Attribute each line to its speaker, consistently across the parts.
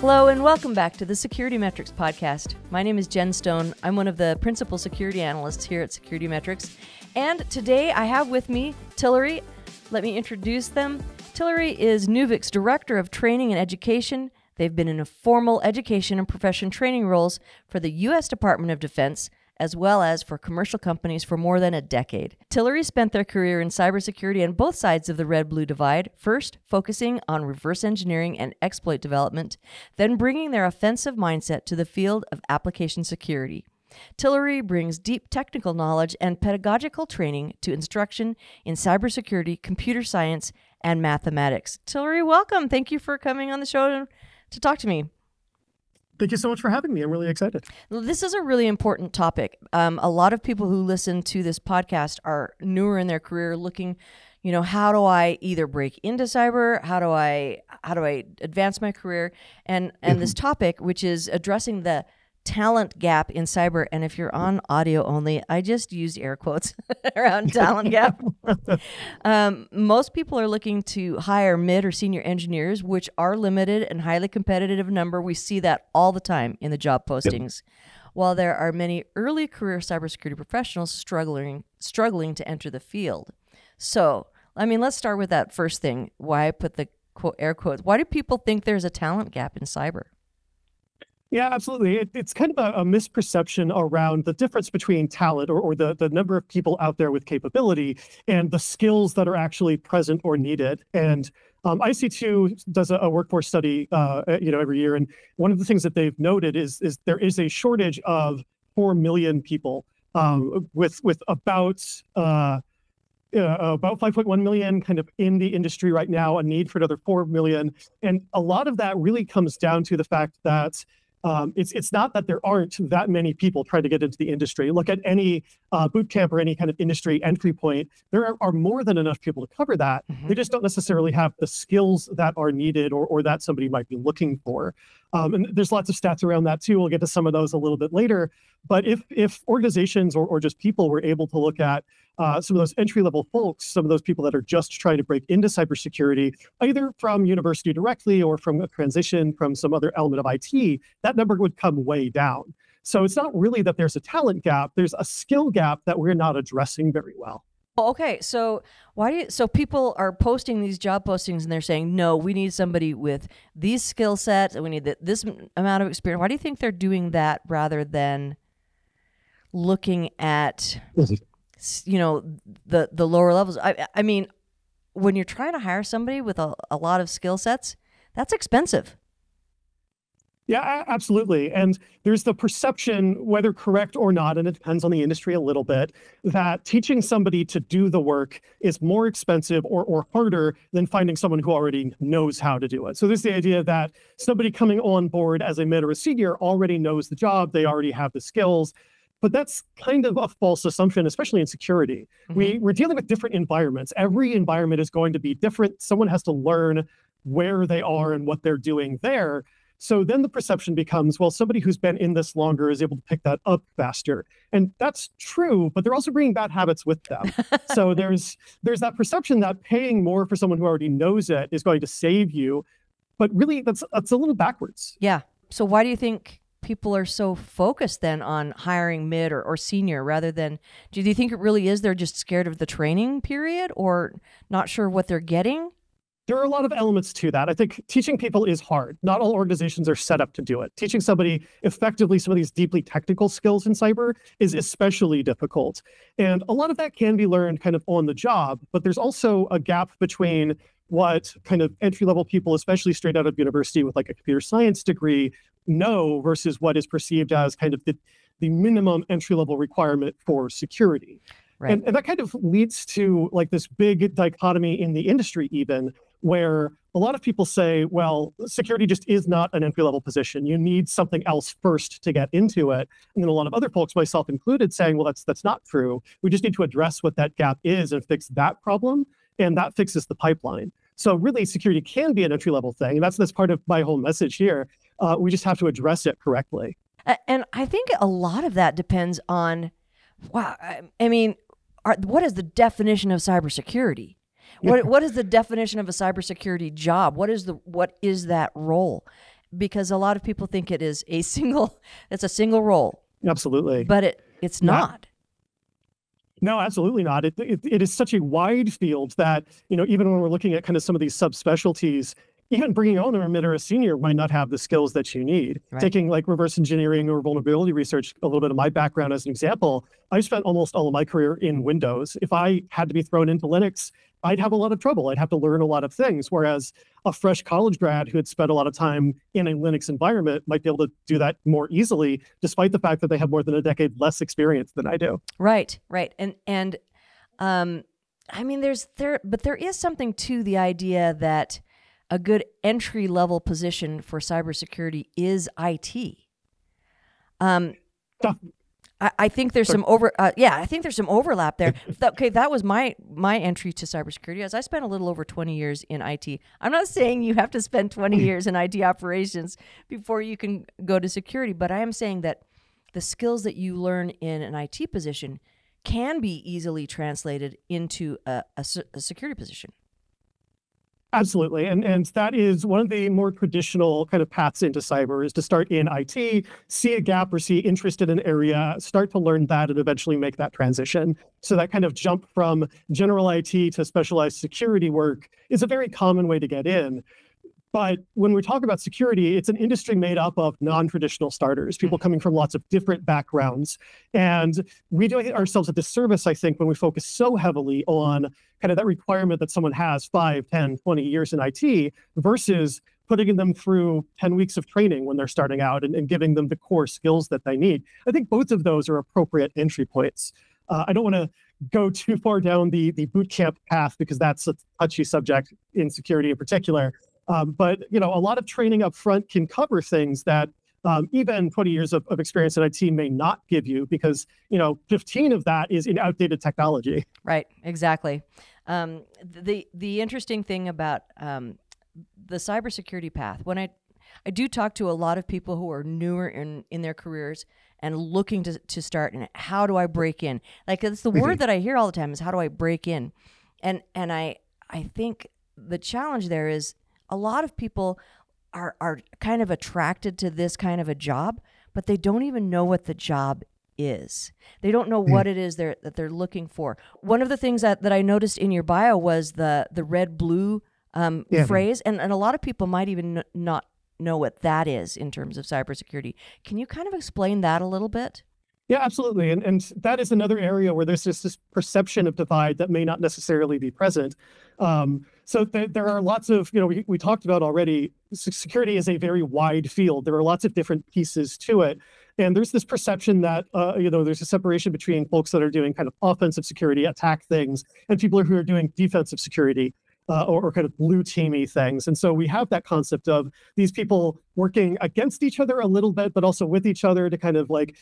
Speaker 1: Hello and welcome back to the SecurityMetrics Podcast. My name is Jen Stone. I'm one of the principal security analysts here at SecurityMetrics. And today I have with me Tillery. Let me introduce them. Tillery is Neuvik's Director of Training and Education. They've been in formal education and profession training roles for the U.S. Department of Defense, as well as for commercial companies for more than a decade. Tillery spent their career in cybersecurity on both sides of the red-blue divide, first focusing on reverse engineering and exploit development, then bringing their offensive mindset to the field of application security. Tillery brings deep technical knowledge and pedagogical training to instruction in cybersecurity, computer science, and mathematics. Tillery, welcome. Thank you for coming on the show to talk to me.
Speaker 2: Thank you so much for having me. I'm really excited.
Speaker 1: This is a really important topic. A lot of people who listen to this podcast are newer in their career looking, how do I either break into cyber? How do I advance my career? And this topic, which is addressing the talent gap in cyber. And if you're on audio only, I just used air quotes around talent gap. Most people are looking to hire mid or senior engineers, which are limited and highly competitive number. We see that all the time in the job postings. Yep. While there are many early career cybersecurity professionals struggling to enter the field. So, let's start with that first thing. Why I put the air quotes. Why do people think there's a talent gap in cyber?
Speaker 2: Yeah, absolutely. It's kind of a misperception around the difference between talent or the number of people out there with capability and the skills that are actually present or needed. And IC2 does a workforce study, every year. And one of the things that they've noted is there is a shortage of 4 million people with about 5.1 million kind of in the industry right now, a need for another 4 million. And a lot of that really comes down to the fact that it's not that there aren't that many people trying to get into the industry. Look at any boot camp or any kind of industry entry point. There are more than enough people to cover that. Mm-hmm. They just don't necessarily have the skills that are needed or that somebody might be looking for. And there's lots of stats around that too. We'll get to some of those a little bit later. But if organizations or just people were able to look at some of those entry-level folks, some of those people that are just trying to break into cybersecurity, either from university directly or from a transition from some other element of IT, that number would come way down. So it's not really that there's a talent gap, there's a skill gap that we're not addressing very well.
Speaker 1: Okay, so so people are posting these job postings and they're saying, no, we need somebody with these skill sets and we need this amount of experience. Why do you think they're doing that rather than looking at the lower levels? I mean, when you're trying to hire somebody with a lot of skill sets, that's expensive.
Speaker 2: Yeah, absolutely. And there's the perception, whether correct or not, and it depends on the industry a little bit, that teaching somebody to do the work is more expensive or harder than finding someone who already knows how to do it. So there's the idea that somebody coming on board as a mid or a senior already knows the job, they already have the skills. But that's kind of a false assumption, especially in security. Mm-hmm. We're dealing with different environments. Every environment is going to be different. Someone has to learn where they are and what they're doing there. So then the perception becomes, well, somebody who's been in this longer is able to pick that up faster. And that's true, but they're also bringing bad habits with them. So there's that perception that paying more for someone who already knows it is going to save you. But really, that's a little backwards.
Speaker 1: Yeah. So why do you think people are so focused then on hiring mid or senior rather than, do you think it really is they're just scared of the training period or not sure what they're getting?
Speaker 2: There are a lot of elements to that. I think teaching people is hard. Not all organizations are set up to do it. Teaching somebody effectively some of these deeply technical skills in cyber is especially difficult. And a lot of that can be learned kind of on the job, but there's also a gap between what kind of entry-level people, especially straight out of university with like a computer science degree, know versus what is perceived as kind of the minimum entry-level requirement for security. Right. And that kind of leads to like this big dichotomy in the industry even, where a lot of people say, well, security just is not an entry-level position. You need something else first to get into it. And then a lot of other folks, myself included, saying, well, that's not true. We just need to address what that gap is and fix that problem, and that fixes the pipeline. So really, security can be an entry-level thing, and that's part of my whole message here. We just have to address it correctly.
Speaker 1: And I think a lot of that depends on, what is the definition of cybersecurity? What is the definition of a cybersecurity job? What is that role? because a lot of people think it's a single role.
Speaker 2: Absolutely.
Speaker 1: But it's not.
Speaker 2: No, absolutely not. It is such a wide field that, even when we're looking at kind of some of these subspecialties, even bringing on a mid or a senior might not have the skills that you need. Right. Taking like reverse engineering or vulnerability research, a little bit of my background as an example, I spent almost all of my career in Windows. If I had to be thrown into Linux, I'd have a lot of trouble. I'd have to learn a lot of things. Whereas a fresh college grad who had spent a lot of time in a Linux environment might be able to do that more easily, despite the fact that they have more than a decade less experience than I do.
Speaker 1: Right. And I mean, there is something to the idea that a good entry level position for cybersecurity is IT. I think there's some I think there's some overlap there. Okay, that was my entry to cybersecurity, as I spent a little over 20 years in IT. I'm not saying you have to spend 20 years in IT operations before you can go to security, but I am saying that the skills that you learn in an IT position can be easily translated into a security position.
Speaker 2: Absolutely. And that is one of the more traditional kind of paths into cyber, is to start in IT, see a gap or see interest in an area, start to learn that, and eventually make that transition. So that kind of jump from general IT to specialized security work is a very common way to get in. But when we talk about security, it's an industry made up of non-traditional starters, people coming from lots of different backgrounds. And we do ourselves a disservice, I think, when we focus so heavily on kind of that requirement that someone has 5, 10, 20 years in IT versus putting them through 10 weeks of training when they're starting out and giving them the core skills that they need. I think both of those are appropriate entry points. I don't want to go too far down the boot camp path, because that's a touchy subject in security in particular. But a lot of training up front can cover things that even 20 years of experience in IT may not give you, because 15 of that is in outdated technology.
Speaker 1: Right, exactly. The interesting thing about the cybersecurity path, when I do talk to a lot of people who are newer in their careers and looking to start, and how do I break in? Like, it's the word that I hear all the time is, how do I break in? And I think the challenge there is, a lot of people are kind of attracted to this kind of a job, but they don't even know what the job is. They don't know what it is that they're looking for. One of the things that I noticed in your bio was the red-blue phrase, and a lot of people might even not know what that is in terms of cybersecurity. Can you kind of explain that a little bit?
Speaker 2: Yeah, absolutely. And that is another area where there's just this perception of divide that may not necessarily be present. So there are lots of, we talked about already, security is a very wide field. There are lots of different pieces to it. And there's this perception that, there's a separation between folks that are doing kind of offensive security, attack things, and people who are doing defensive security. Or kind of blue teamy things. And so we have that concept of these people working against each other a little bit, but also with each other to kind of like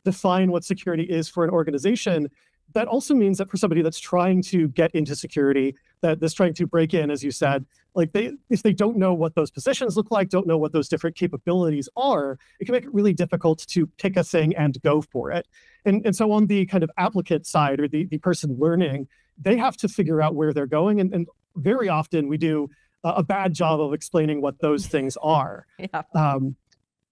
Speaker 2: define what security is for an organization. That also means that for somebody that's trying to get into security, that's trying to break in, as you said, like if they don't know what those positions look like, don't know what those different capabilities are, it can make it really difficult to pick a thing and go for it. And so on the kind of applicant side, or the person learning, they have to figure out where they're going. And very often we do a bad job of explaining what those things are. Yeah.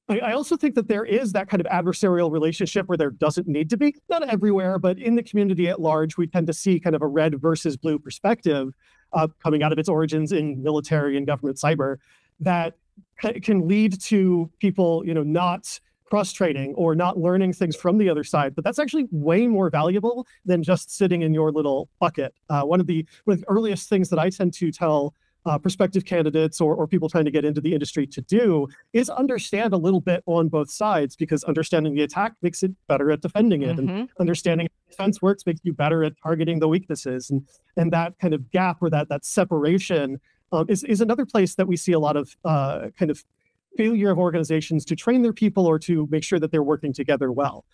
Speaker 2: I also think that there is that kind of adversarial relationship where there doesn't need to be, not everywhere, but in the community at large, we tend to see kind of a red versus blue perspective coming out of its origins in military and government cyber that can lead to people, not cross-training or not learning things from the other side. But that's actually way more valuable than just sitting in your little bucket. One of the earliest things that I tend to tell prospective candidates or people trying to get into the industry to do is understand a little bit on both sides, because understanding the attack makes it better at defending it, and understanding how defense works makes you better at targeting the weaknesses. And that kind of gap, or that separation is another place that we see a lot of kind of failure of organizations to train their people or to make sure that they're working together well.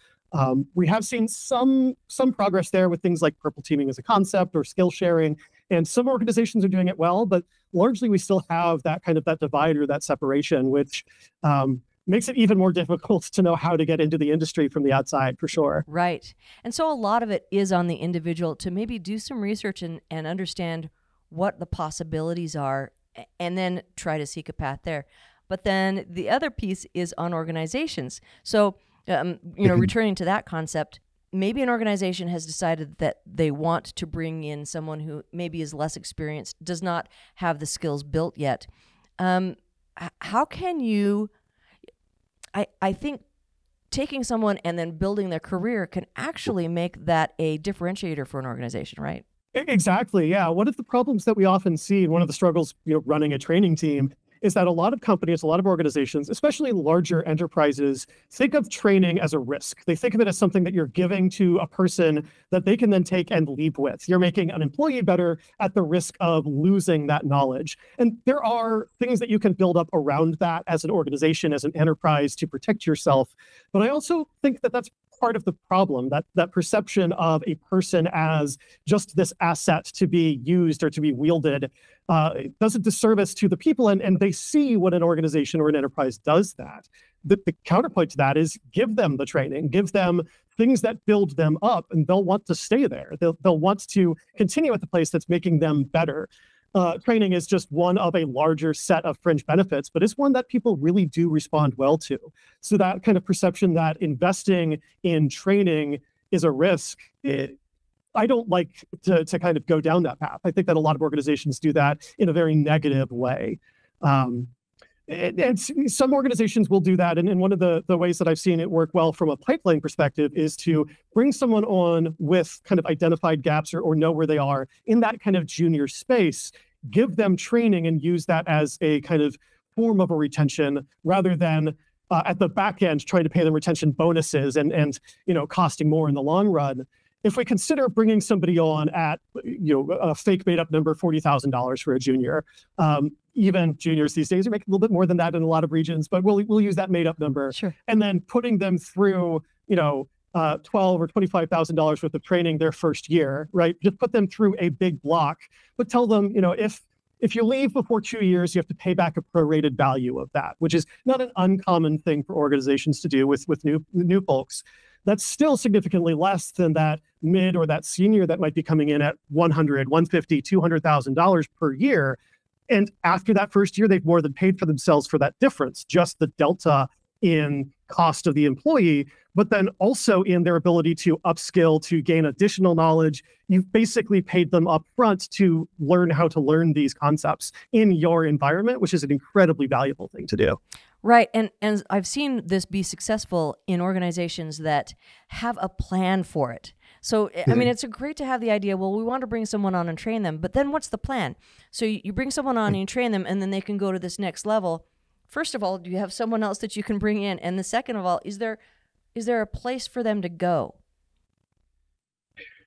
Speaker 2: We have seen some progress there with things like purple teaming as a concept or skill sharing, and some organizations are doing it well, but largely we still have that kind of that divide or that separation, which makes it even more difficult to know how to get into the industry from the outside, for sure.
Speaker 1: Right. And so a lot of it is on the individual to maybe do some research and understand what the possibilities are, and then try to seek a path there. But then the other piece is on organizations. So, returning to that concept, maybe an organization has decided that they want to bring in someone who maybe is less experienced, does not have the skills built yet. How can you, I think taking someone and then building their career can actually make that a differentiator for an organization, right?
Speaker 2: Exactly. Yeah. One of the problems that we often see, one of the struggles, running a training team, is that a lot of companies, a lot of organizations, especially larger enterprises, think of training as a risk. They think of it as something that you're giving to a person that they can then take and leave with. You're making an employee better at the risk of losing that knowledge. And there are things that you can build up around that as an organization, as an enterprise, to protect yourself. But I also think that that's part of the problem, that perception of a person as just this asset to be used or to be wielded does a disservice to the people, and they see when an organization or an enterprise does that. The counterpoint to that is give them the training, give them things that build them up, and they'll want to stay there. They'll want to continue at the place that's making them better. Training is just one of a larger set of fringe benefits, but it's one that people really do respond well to. So that kind of perception that investing in training is a risk, I don't like to kind of go down that path. I think that a lot of organizations do that in a very negative way. And some organizations will do that. And one of the ways that I've seen it work well from a pipeline perspective is to bring someone on with kind of identified gaps or know where they are in that kind of junior space, give them training and use that as a kind of form of a retention rather than at the back end trying to pay them retention bonuses and costing more in the long run. If we consider bringing somebody on at a fake made up number, $40,000 for a junior, even juniors these days are making a little bit more than that in a lot of regions, but we'll use that made up number.
Speaker 1: Sure. And
Speaker 2: then putting them through $12,000 or $25,000 worth of training their first year, right? Just put them through a big block, but tell them, if you leave before 2 years, you have to pay back a prorated value of that, which is not an uncommon thing for organizations to do with new folks. That's still significantly less than that mid or that senior that might be coming in at $100,000, $150,000, $200,000 per year. And after that first year, they've more than paid for themselves for that difference, just the delta in cost of the employee, but then also in their ability to upskill, to gain additional knowledge. You've basically paid them up front to learn how to learn these concepts in your environment, which is an incredibly valuable thing to do.
Speaker 1: Right. And I've seen this be successful in organizations that have a plan for it. So, I mean, it's great to have the idea, well, we want to bring someone on and train them, but then what's the plan? So you bring someone on and you train them, and then they can go to this next level. First of all, do you have someone else that you can bring in? And the second of all, is there a place for them to go?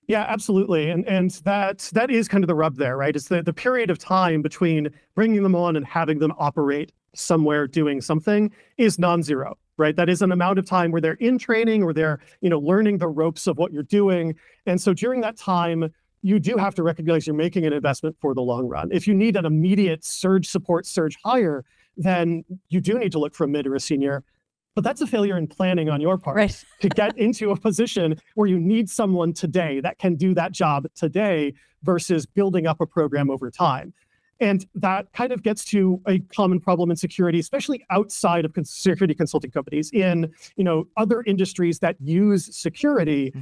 Speaker 2: Yeah, absolutely. And that is kind of the rub there, right? It's the period of time between bringing them on and having them operate somewhere doing something is non-zero, right? That is an amount of time where they're in training or they're, learning the ropes of what you're doing. And so during that time, you do have to recognize you're making an investment for the long run. If you need an immediate surge support, surge hire, then you do need to look for a mid or a senior. But that's a failure in planning on your part,
Speaker 1: right?
Speaker 2: To get into a position where you need someone today that can do that job today versus building up a program over time. And that kind of gets to a common problem in security, especially outside of security consulting companies. In other industries that use security,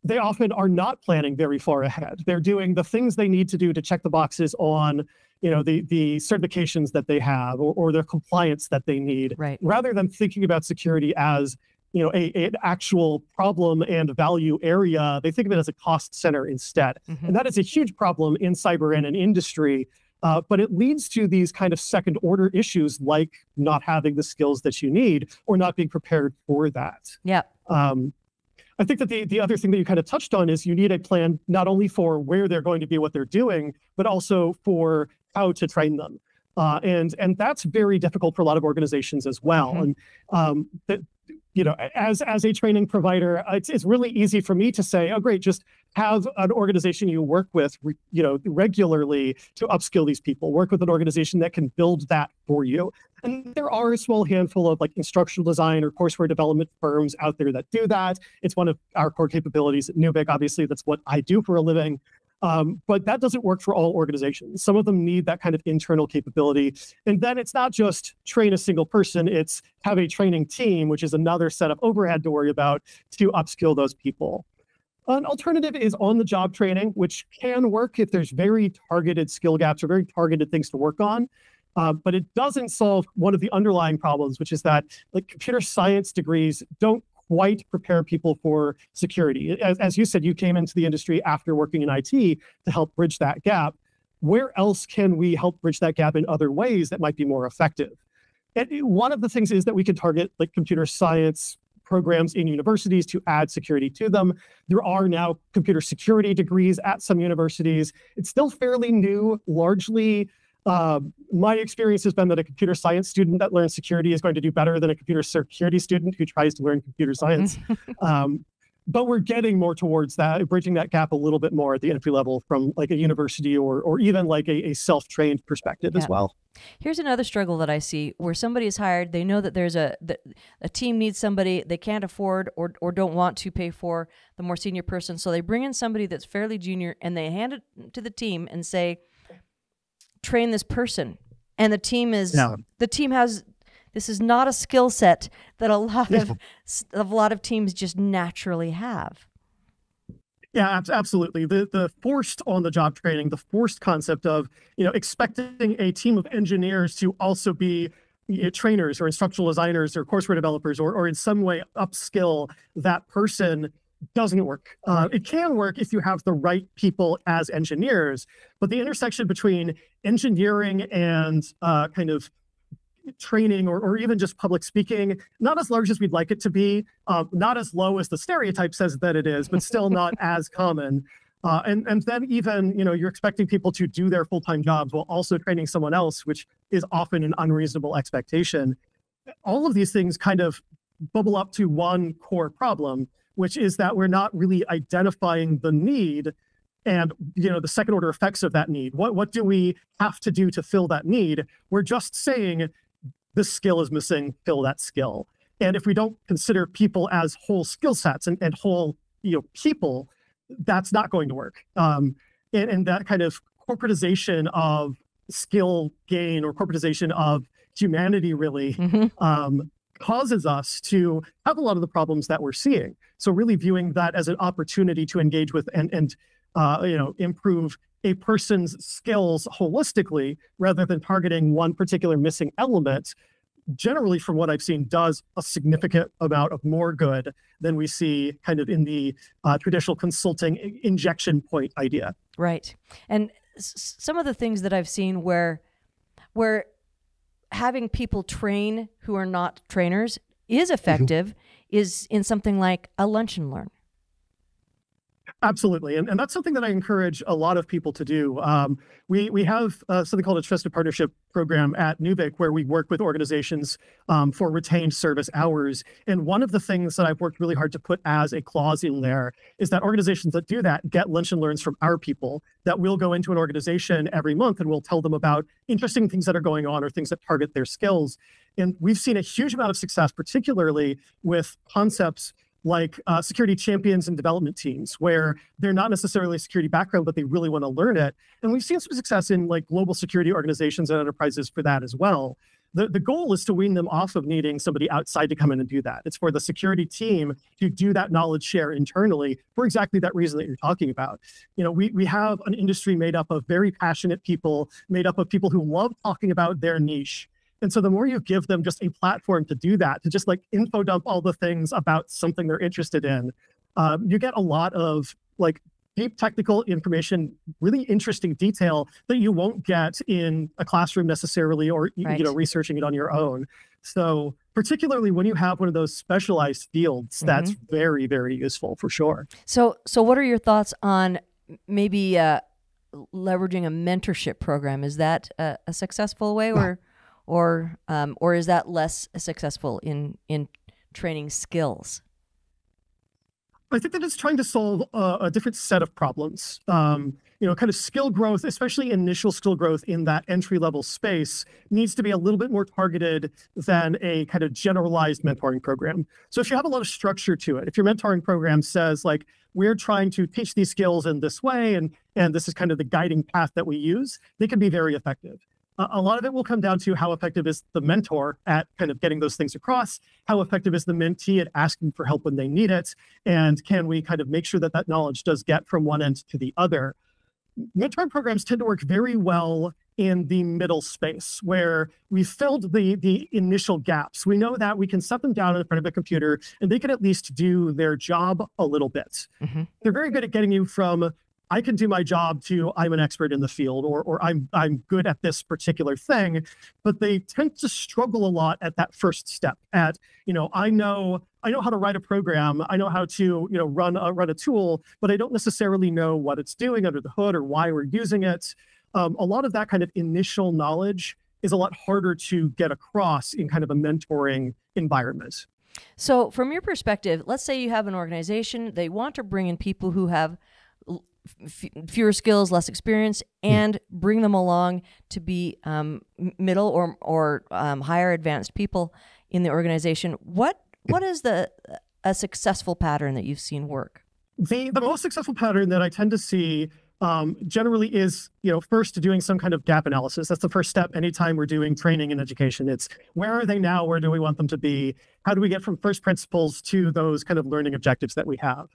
Speaker 2: they often are not planning very far ahead. They're doing the things they need to do to check the boxes on the certifications that they have or their compliance that they need,
Speaker 1: right,
Speaker 2: rather than thinking about security as an actual problem and value area. They think of it as a cost center instead. And that is a huge problem in cyber and an industry. But it leads to these kind of second order issues like not having the skills that you need or not being prepared for that.
Speaker 1: Yeah.
Speaker 2: I think that the other thing that you kind of touched on is you need a plan not only for where they're going to be, what they're doing, but also for how to train them. And that's very difficult for a lot of organizations as well. And as a training provider, it's really easy for me to say, oh, great, just have an organization you work with, regularly to upskill these people. Work with an organization that can build that for you. And there are a small handful of instructional design or courseware development firms out there that do that. It's one of our core capabilities at Neuvik. Obviously, that's what I do for a living. But that doesn't work for all organizations. Some of them need that kind of internal capability. And then it's not just train a single person, it's have a training team, which is another set of overhead to worry about to upskill those people. An alternative is on-the-job training, which can work if there's very targeted skill gaps or very targeted things to work on. But it doesn't solve one of the underlying problems, which is that like computer science degrees don't quite prepare people for security. As you said, you came into the industry after working in IT to help bridge that gap. Where else can we help bridge that gap in other ways that might be more effective? And one of the things is that we can target like computer science programs in universities to add security to them. There are now computer security degrees at some universities. It's still fairly new. Largely, my experience has been that a computer science student that learns security is going to do better than a computer security student who tries to learn computer science. But we're getting more towards that, bridging that gap a little bit more at the entry level from like a university or even like a self-trained perspective as well.
Speaker 1: Here's another struggle that I see where somebody is hired, they know that there's a team needs somebody they can't afford or don't want to pay for the more senior person. So they bring in somebody that's fairly junior and they hand it to the team and say, train this person. And the team has, this is not a skill set that a lot of teams just naturally have.
Speaker 2: Yeah, absolutely. The forced on-the-job training, the forced concept of expecting a team of engineers to also be trainers or instructional designers or courseware developers or in some way upskill that person doesn't work. It can work if you have the right people as engineers, but the intersection between engineering and kind of training or even just public speaking, not as large as we'd like it to be, not as low as the stereotype says that it is, but still not as common. And then even, you're expecting people to do their full-time jobs while also training someone else, which is often an unreasonable expectation. All of these things kind of bubble up to one core problem, which is that we're not really identifying the need and the second order effects of that need. What do we have to do to fill that need? We're just saying this skill is missing, fill that skill. And if we don't consider people as whole skill sets and whole people, that's not going to work. And that kind of corporatization of skill gain or corporatization of humanity really causes us to have a lot of the problems that we're seeing. So really viewing that as an opportunity to engage with and improve a person's skills holistically rather than targeting one particular missing element, generally from what I've seen, does a significant amount of more good than we see kind of in the traditional consulting injection point idea.
Speaker 1: Right. And some of the things that I've seen where having people train who are not trainers is effective is in something like a lunch and learn.
Speaker 2: Absolutely. And that's something that I encourage a lot of people to do. We have something called a trusted partnership program at Neuvik where we work with organizations for retained service hours. And one of the things that I've worked really hard to put as a clause in there is that organizations that do that get lunch and learns from our people that will go into an organization every month and we'll tell them about interesting things that are going on or things that target their skills. And we've seen a huge amount of success, particularly with concepts like security champions and development teams, where they're not necessarily a security background, but they really want to learn it. And we've seen some success in like global security organizations and enterprises for that as well. The goal is to wean them off of needing somebody outside to come in and do that. It's for the security team to do that knowledge share internally for exactly that reason that you're talking about. We have an industry made up of very passionate people, made up of people who love talking about their niche. And so the more you give them just a platform to do that, to just like info dump all the things about something they're interested in, you get a lot of like deep technical information, really interesting detail that you won't get in a classroom necessarily or researching it on your own. So particularly when you have one of those specialized fields, that's very, very useful for sure.
Speaker 1: So what are your thoughts on maybe leveraging a mentorship program? Is that a successful way or is that less successful in training skills?
Speaker 2: I think that it's trying to solve a different set of problems. Kind of skill growth, especially initial skill growth in that entry-level space, needs to be a little bit more targeted than a kind of generalized mentoring program. So if you have a lot of structure to it, if your mentoring program says, like, we're trying to teach these skills in this way, and this is kind of the guiding path that we use, they can be very effective. A lot of it will come down to how effective is the mentor at kind of getting those things across, how effective is the mentee at asking for help when they need it, and can we kind of make sure that that knowledge does get from one end to the other. Mentoring programs tend to work very well in the middle space where we filled the initial gaps. We know that we can set them down in front of a computer and they can at least do their job a little bit. Mm-hmm. They're very good at getting you from I can do my job to I'm an expert in the field, or I'm good at this particular thing, but they tend to struggle a lot at that first step. At I know how to write a program, I know how to run a tool, but I don't necessarily know what it's doing under the hood or why we're using it. A lot of that kind of initial knowledge is a lot harder to get across in kind of a mentoring environment.
Speaker 1: So, from your perspective, let's say you have an organization, they want to bring in people who have fewer skills, less experience, and bring them along to be middle or higher advanced people in the organization. What is a successful pattern that you've seen work?
Speaker 2: The most successful pattern that I tend to see generally is, first doing some kind of gap analysis. That's the first step anytime we're doing training and education. It's where are they now? Where do we want them to be? How do we get from first principles to those kind of learning objectives that we have?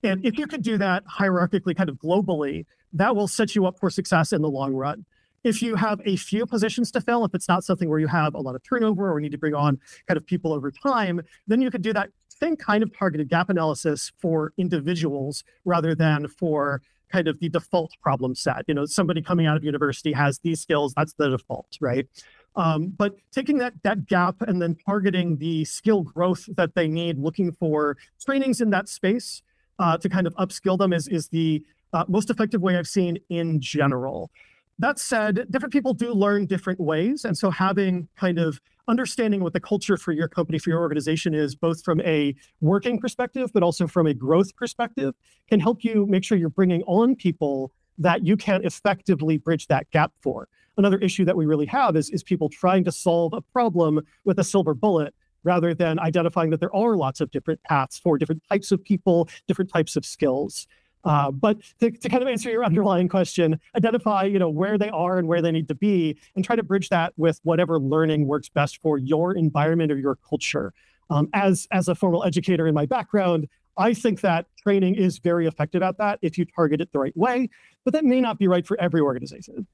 Speaker 2: And if you could do that hierarchically, kind of globally, that will set you up for success in the long run. If you have a few positions to fill, if it's not something where you have a lot of turnover or need to bring on kind of people over time, then you could do that same kind of targeted gap analysis for individuals rather than for kind of the default problem set. Somebody coming out of university has these skills, that's the default, right? But taking that gap and then targeting the skill growth that they need, looking for trainings in that space, to kind of upskill them is the most effective way I've seen in general. That said, different people do learn different ways. And so having kind of understanding what the culture for your company, for your organization is, both from a working perspective, but also from a growth perspective, can help you make sure you're bringing on people that you can effectively bridge that gap for. Another issue that we really have is people trying to solve a problem with a silver bullet, rather than identifying that there are lots of different paths for different types of people, different types of skills. But to kind of answer your underlying question, identify where they are and where they need to be, and try to bridge that with whatever learning works best for your environment or your culture. As a formal educator in my background, I think that training is very effective at that if you target it the right way, but that may not be right for every organization.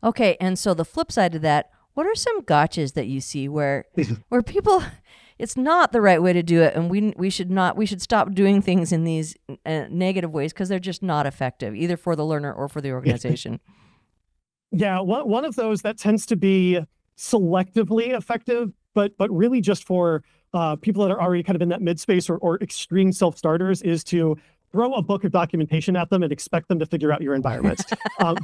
Speaker 1: Okay, and so the flip side of that, what are some gotchas that you see where people, it's not the right way to do it, and we should stop doing things in these negative ways because they're just not effective, either for the learner or for the organization?
Speaker 2: Yeah, one of those that tends to be selectively effective, but really just for people that are already kind of in that mid space or extreme self-starters, is to throw a book of documentation at them and expect them to figure out your environment.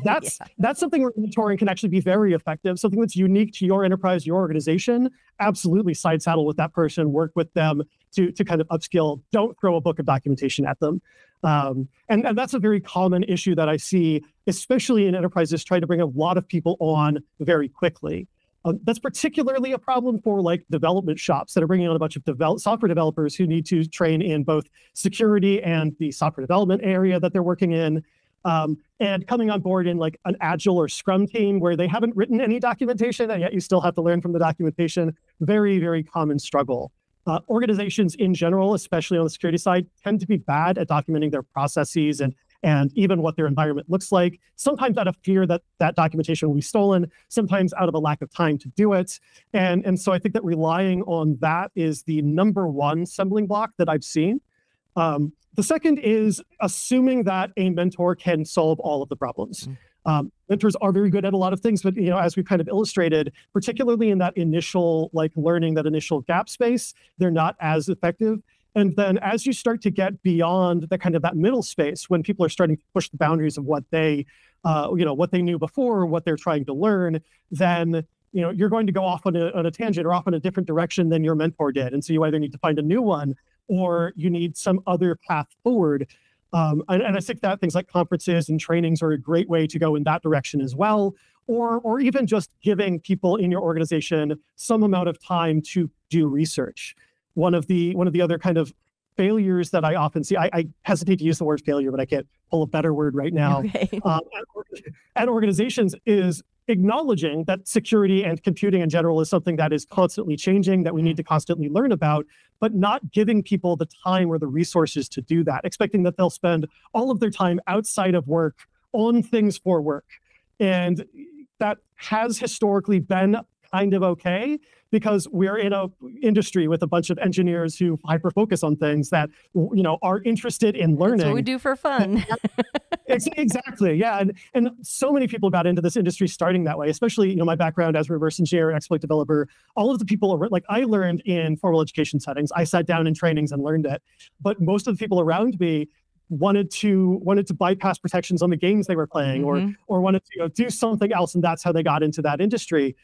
Speaker 2: That's something where mentoring can actually be very effective. Something that's unique to your enterprise, your organization. Absolutely side saddle with that person, work with them to kind of upskill. Don't throw a book of documentation at them. And that's a very common issue that I see, especially in enterprises trying to bring a lot of people on very quickly. That's particularly a problem for development shops that are bringing on a bunch of software developers who need to train in both security and the software development area that they're working in, and coming on board in an Agile or Scrum team where they haven't written any documentation, and yet you still have to learn from the documentation. Very, very common struggle. Organizations in general, especially on the security side, tend to be bad at documenting their processes and even what their environment looks like, sometimes out of fear that that documentation will be stolen, sometimes out of a lack of time to do it. And so I think that relying on that is the number one stumbling block that I've seen. The second is assuming that a mentor can solve all of the problems. Mentors are very good at a lot of things, but as we've kind of illustrated, particularly in that initial learning, that initial gap space, they're not as effective. And then as you start to get beyond the kind of that middle space, when people are starting to push the boundaries of what they knew before, what they're trying to learn, then you're going to go off on a tangent or off in a different direction than your mentor did. And so you either need to find a new one, or you need some other path forward. And I think that things like conferences and trainings are a great way to go in that direction as well, or even just giving people in your organization some amount of time to do research. One of the other kind of failures that I often see, I hesitate to use the word failure, but I can't pull a better word right now,
Speaker 1: Okay.
Speaker 2: At organizations is acknowledging that security and computing in general is something that is constantly changing, that we need to constantly learn about, but not giving people the time or the resources to do that, expecting that they'll spend all of their time outside of work on things for work. And that has historically been kind of okay, because we're in an industry with a bunch of engineers who hyper-focus on things that, are interested in learning.
Speaker 1: That's what we do for fun.
Speaker 2: Exactly, yeah. And so many people got into this industry starting that way, especially, my background as a reverse engineer, exploit developer. All of the people, like, I learned in formal education settings. I sat down in trainings and learned it. But most of the people around me wanted to bypass protections on the games they were playing, or wanted to do something else, and that's how they got into that industry.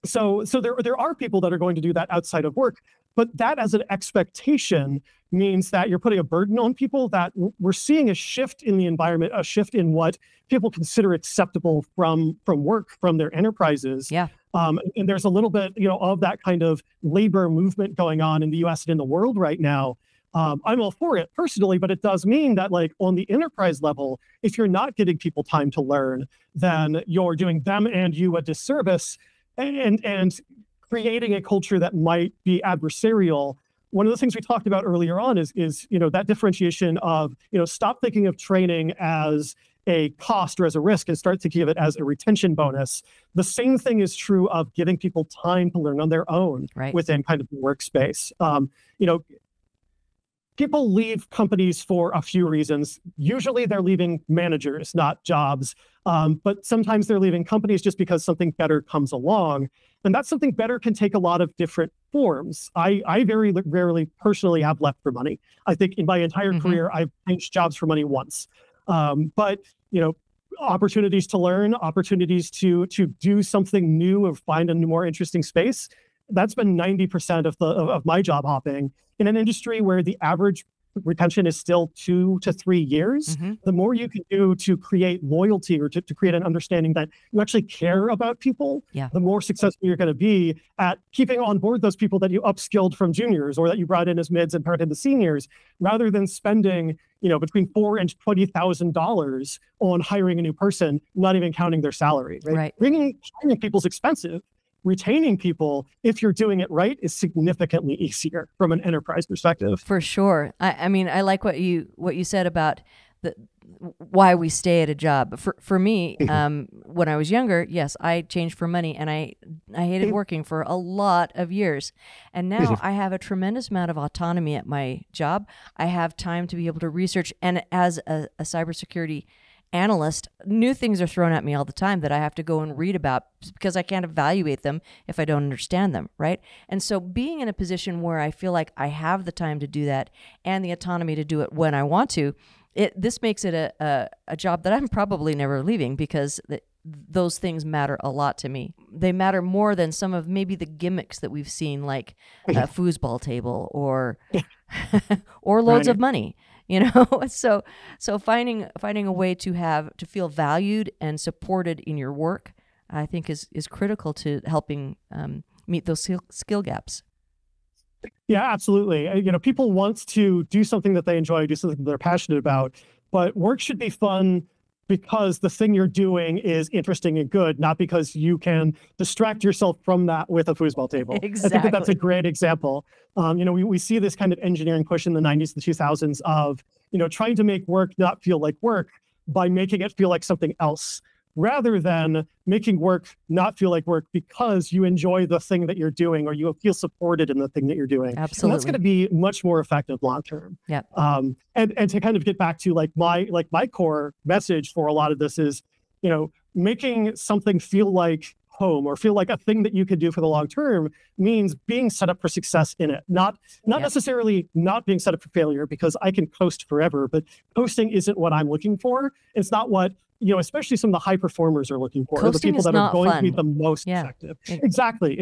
Speaker 2: So there are people that are going to do that outside of work, but that as an expectation means that you're putting a burden on people, that we're seeing a shift in the environment, a shift in what people consider acceptable from work, from their enterprises.
Speaker 1: Yeah.
Speaker 2: And there's a little bit, of that kind of labor movement going on in the US and in the world right now. I'm all for it personally, but it does mean that, like, on the enterprise level, if you're not giving people time to learn, then you're doing them and you a disservice, and creating a culture that might be adversarial. One of the things we talked about earlier on is that differentiation of, stop thinking of training as a cost or as a risk and start thinking of it as a retention bonus. The same thing is true of giving people time to learn on their own within kind of the workspace. People leave companies for a few reasons. Usually they're leaving managers, not jobs. But sometimes they're leaving companies just because something better comes along. And that something better can take a lot of different forms. I very rarely personally have left for money. I think in my entire career, I've changed jobs for money once. But opportunities to learn, opportunities to do something new or find a more interesting space, that's been 90% of my job hopping. In an industry where the average retention is still 2 to 3 years, the more you can do to create loyalty or to create an understanding that you actually care about people, the more successful you're going to be at keeping on board those people that you upskilled from juniors or that you brought in as mids and turned into seniors, rather than spending between $4,000 and $20,000 on hiring a new person, not even counting their salary. Right. Hiring people's expensive. Retaining people, if you're doing it right, is significantly easier from an enterprise perspective.
Speaker 1: For sure. I mean, I like what you said about why we stay at a job. For me, when I was younger, yes, I changed for money, and I hated working for a lot of years. And now I have a tremendous amount of autonomy at my job. I have time to be able to research, and as a cybersecurity analyst, new things are thrown at me all the time that I have to go and read about because I can't evaluate them if I don't understand them, right? And so being in a position where I feel like I have the time to do that and the autonomy to do it when I want to, this makes it a job that I'm probably never leaving, because those things matter a lot to me. They matter more than some of maybe the gimmicks that we've seen, like a foosball table or loads of money. So finding a way to feel valued and supported in your work, I think is critical to helping meet those skill gaps.
Speaker 2: Yeah, absolutely. People want to do something that they enjoy, do something that they're passionate about, but work should be fun because the thing you're doing is interesting and good, not because you can distract yourself from that with a foosball table.
Speaker 1: Exactly.
Speaker 2: I think that's a great example. We see this kind of engineering push in the 90s and 2000s of, trying to make work not feel like work by making it feel like something else, rather than making work not feel like work because you enjoy the thing that you're doing or you feel supported in the thing that you're doing.
Speaker 1: Absolutely.
Speaker 2: And that's going to be much more effective long term.
Speaker 1: Yeah.
Speaker 2: And to kind of get back to my core message for a lot of this is, making something feel like home or feel like a thing that you could do for the long term means being set up for success in it, not necessarily not being set up for failure, because I can coast forever, but coasting isn't what I'm looking for. It's not what especially some of the high performers are looking for, are the
Speaker 1: Coasting
Speaker 2: people
Speaker 1: is
Speaker 2: that are
Speaker 1: not
Speaker 2: going to
Speaker 1: fun.
Speaker 2: be the most effective. Exactly.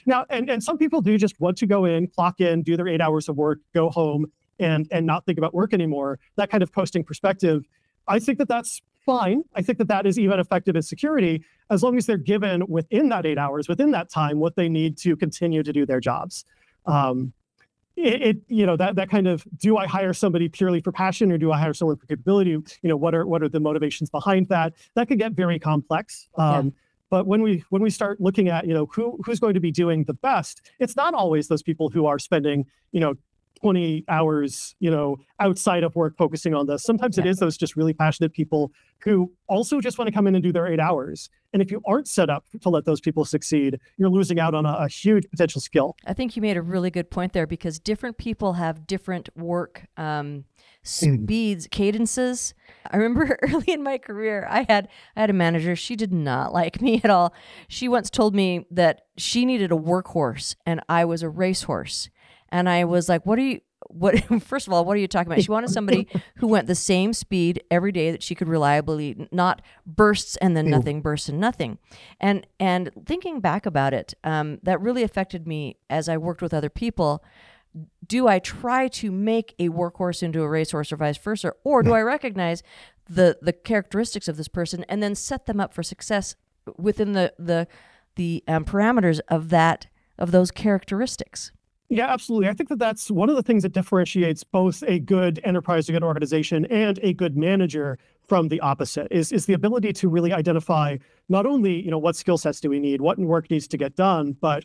Speaker 2: Now, and some people do just want to go in, clock in, do their 8 hours of work, go home, and not think about work anymore. That kind of coasting perspective, I think that that's fine. I think that that is even effective in security, as long as they're given within that 8 hours, within that time, what they need to continue to do their jobs. That kind of, do I hire somebody purely for passion, or do I hire someone for capability? What are the motivations behind that? That could get very complex. But when we start looking at, who's going to be doing the best, it's not always those people who are spending, 20 hours, outside of work focusing on this. Sometimes it is those just really passionate people who also just want to come in and do their 8 hours. And if you aren't set up to let those people succeed, you're losing out on a huge potential skill.
Speaker 1: I think you made a really good point there, because different people have different work speeds, cadences. I remember early in my career, I had a manager. She did not like me at all. She once told me that she needed a workhorse and I was a racehorse. And I was like, first of all, what are you talking about? She wanted somebody who went the same speed every day, that she could reliably, not bursts and then nothing, bursts and nothing. And thinking back about it, that really affected me as I worked with other people. Do I try to make a workhorse into a racehorse or vice versa? Or do I recognize the characteristics of this person and then set them up for success within the parameters of those characteristics?
Speaker 2: Yeah, absolutely. I think that that's one of the things that differentiates both a good enterprise, a good organization, and a good manager from the opposite, is the ability to really identify not only, what skill sets do we need, what work needs to get done, but,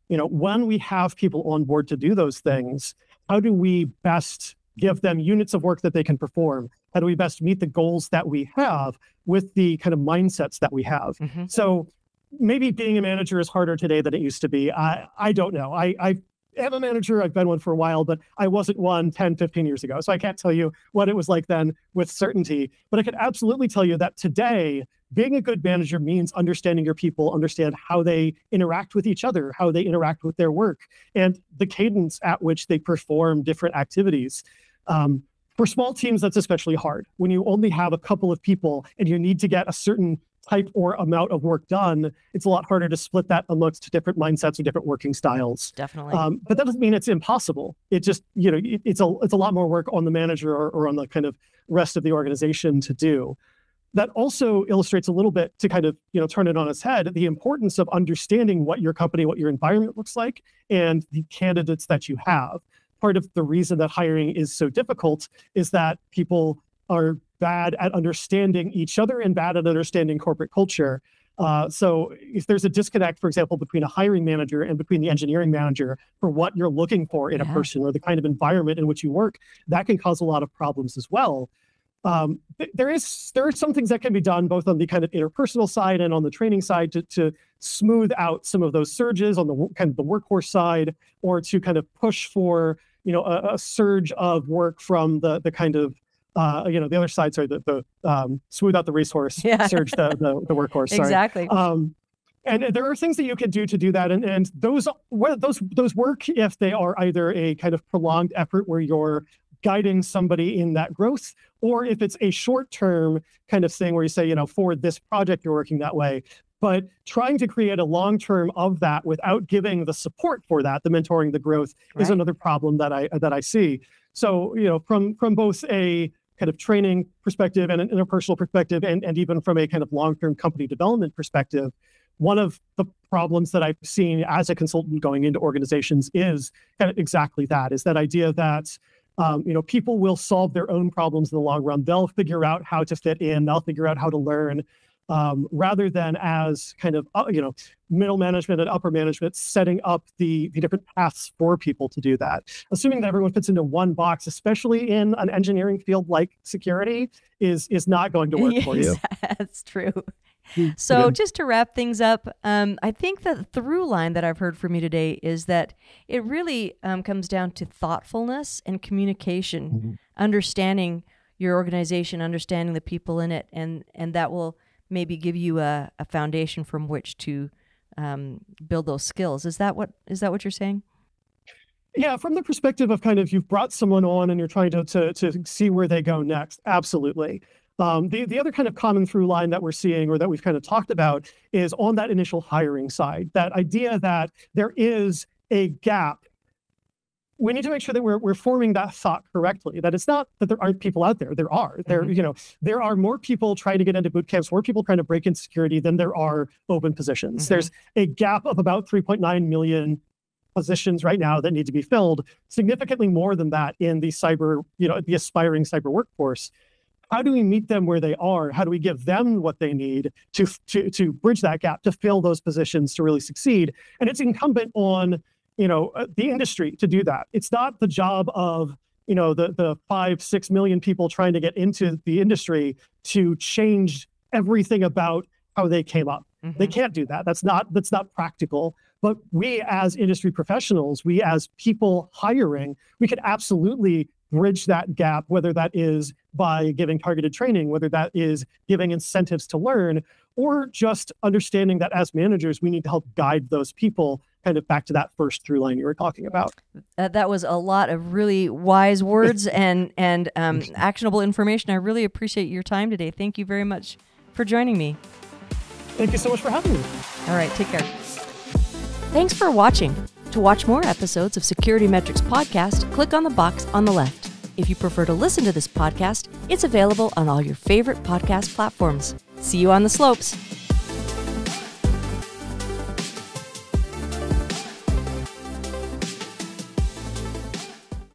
Speaker 2: when we have people on board to do those things, how do we best give them units of work that they can perform? How do we best meet the goals that we have with the kind of mindsets that we have? Mm-hmm. So maybe being a manager is harder today than it used to be. I don't know. I am a manager. I've been one for a while, but I wasn't one 10, 15 years ago. So I can't tell you what it was like then with certainty. But I can absolutely tell you that today, being a good manager means understanding your people, understand how they interact with each other, how they interact with their work, and the cadence at which they perform different activities. For small teams, that's especially hard. When you only have a couple of people and you need to get a certain type or amount of work done, it's a lot harder to split that amongst different mindsets and different working styles.
Speaker 1: Definitely.
Speaker 2: But that doesn't mean it's impossible. It just, it's a lot more work on the manager or on the kind of rest of the organization to do. That also illustrates a little bit, to kind of, turn it on its head, the importance of understanding what your company, what your environment looks like, and the candidates that you have. Part of the reason that hiring is so difficult is that people are bad at understanding each other and bad at understanding corporate culture. So if there's a disconnect, for example, between a hiring manager and between the engineering manager for what you're looking for in a person or the kind of environment in which you work, that can cause a lot of problems as well. There are some things that can be done both on the kind of interpersonal side and on the training side to smooth out some of those surges on the kind of the workhorse side, or to kind of push for, a surge of work from the kind of the other side, sorry, the smooth out the racehorse, surge the workhorse. Sorry.
Speaker 1: Exactly.
Speaker 2: And there are things that you can do to do that, and those work if they are either a kind of prolonged effort where you're guiding somebody in that growth, or if it's a short-term kind of thing where you say, for this project you're working that way. But trying to create a long-term of that without giving the support for that, the mentoring, the growth, is another problem that I see. So, from both a kind of training perspective and an interpersonal perspective, and even from a kind of long-term company development perspective, one of the problems that I've seen as a consultant going into organizations is kind of exactly that, is that idea that people will solve their own problems in the long run. They'll figure out how to fit in. They'll figure out how to learn. Rather than as kind of, middle management and upper management setting up the different paths for people to do that. Assuming that everyone fits into one box, especially in an engineering field like security, is not going to work for you.
Speaker 1: That's true. So just to wrap things up, I think the through line that I've heard from you today is that it really comes down to thoughtfulness and communication, understanding your organization, understanding the people in it, and that will maybe give you a foundation from which to build those skills. Is that what you're saying?
Speaker 2: Yeah, from the perspective of kind of, you've brought someone on and you're trying to see where they go next. Absolutely. The other kind of common through line that we're seeing, or that we've kind of talked about, is on that initial hiring side, that idea that there is a gap. We need to make sure that we're forming that thought correctly, that it's not that there aren't people out there. There are. There are more people trying to get into boot camps, more people trying to break into security than there are open positions. There's a gap of about 3.9 million positions right now that need to be filled, significantly more than that in the cyber, the aspiring cyber workforce. How do we meet them where they are? How do we give them what they need to bridge that gap, to fill those positions, to really succeed? And it's incumbent on the industry to do that. It's not the job of the 5-6 million people trying to get into the industry to change everything about how they came up. They can't do that. That's not practical. But we as industry professionals, we as people hiring, we could absolutely bridge that gap, whether that is by giving targeted training, whether that is giving incentives to learn, or just understanding that as managers, we need to help guide those people kind of back to that first through line you were talking about.
Speaker 1: That was a lot of really wise words and actionable information. I really appreciate your time today. Thank you very much for joining me.
Speaker 2: Thank you so much for having me.
Speaker 1: All right, take care. Thanks for watching. To watch more episodes of SecurityMetrics Podcast, click on the box on the left. If you prefer to listen to this podcast, it's available on all your favorite podcast platforms. See you on the slopes.